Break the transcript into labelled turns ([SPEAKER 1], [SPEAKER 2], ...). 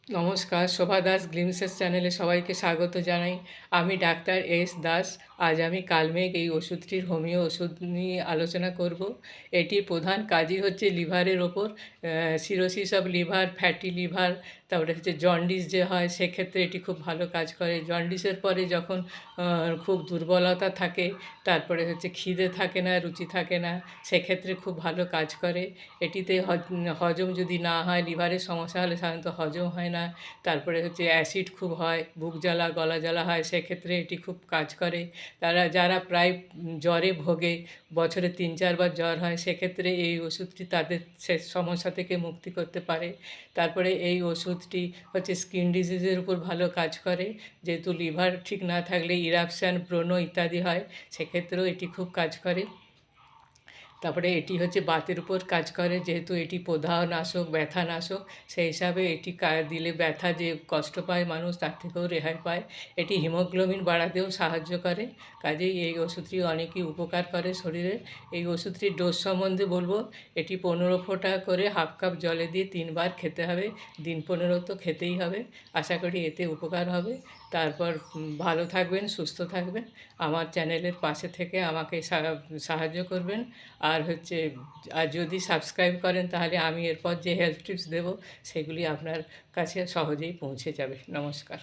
[SPEAKER 1] নমস্কার, শোভা দাস গ্লিমসেস চ্যানেলে সবাইকে স্বাগত জানাই। আমি ডাক্তার এস দাস। আজ আমি কালমেঘ এই ওষুধটির হোমিও ওষুধ নিয়ে আলোচনা করব। এটির প্রধান কাজই হচ্ছে লিভারের ওপর, cirrhosis of liver, fatty liver, তারপরে হচ্ছে জন্ডিস যে হয় সেক্ষেত্রে এটি খুব ভালো কাজ করে। জন্ডিসের পরে যখন খুব দুর্বলতা থাকে, তারপরে হচ্ছে খিদে থাকে না, রুচি থাকে না, সেক্ষেত্রে খুব ভালো কাজ করে। এটিতে হজম যদি না হয়, লিভারের সমস্যা হলে সাধারণত হজম হয় না, তারপরে হচ্ছে অ্যাসিড খুব হয়, বুক জ্বালা গলা জ্বালা হয়, সেক্ষেত্রে এটি খুব কাজ করে। যারা প্রায় জ্বরে ভোগে, বছরে 3-4 বার জ্বর হয়, সেক্ষেত্রে এই ওষুধটি তাদের সে সমস্যা থেকে মুক্তি করতে পারে। তারপরে এই ওষুধটি হচ্ছে স্কিন ডিজিজের উপর ভালো কাজ করে, যেহেতু লিভার ঠিক না থাকলে ইরাপশান, ব্রণ ইত্যাদি হয়, সেক্ষেত্রেও এটি খুব কাজ করে। তারপরে এটি হচ্ছে বাতের উপর কাজ করে, যেহেতু এটি প্রদাহনাশক, ব্যথানাশক, সেই হিসাবে এটি দিলে ব্যথা যে কষ্ট পায় মানুষ, তার থেকেও রেহাই পায়। এটি হিমোগ্লোবিন বাড়াতেও সাহায্য করে, কাজেই এই ওষুধটি অনেকই উপকার করে শরীরে। এই ওষুধটির ডোজ সম্বন্ধে বলবো, এটি 15 ফোঁটা করে 1/2 কাপ জলে দিয়ে 3 বার খেতে হবে। দিন 15 তো খেতেই হবে। আশা করি এতে উপকার হবে। তারপর ভালো থাকবেন, সুস্থ থাকবেন। আমার চ্যানেলের পাশে থেকে আমাকে সাহায্য করবেন। আর হচ্ছে, আর যদি সাবস্ক্রাইব করেন তাহলে আমি এরপর যে হেলথ টিপস দেবো সেগুলি আপনার কাছে সহজেই পৌঁছে যাবে। নমস্কার।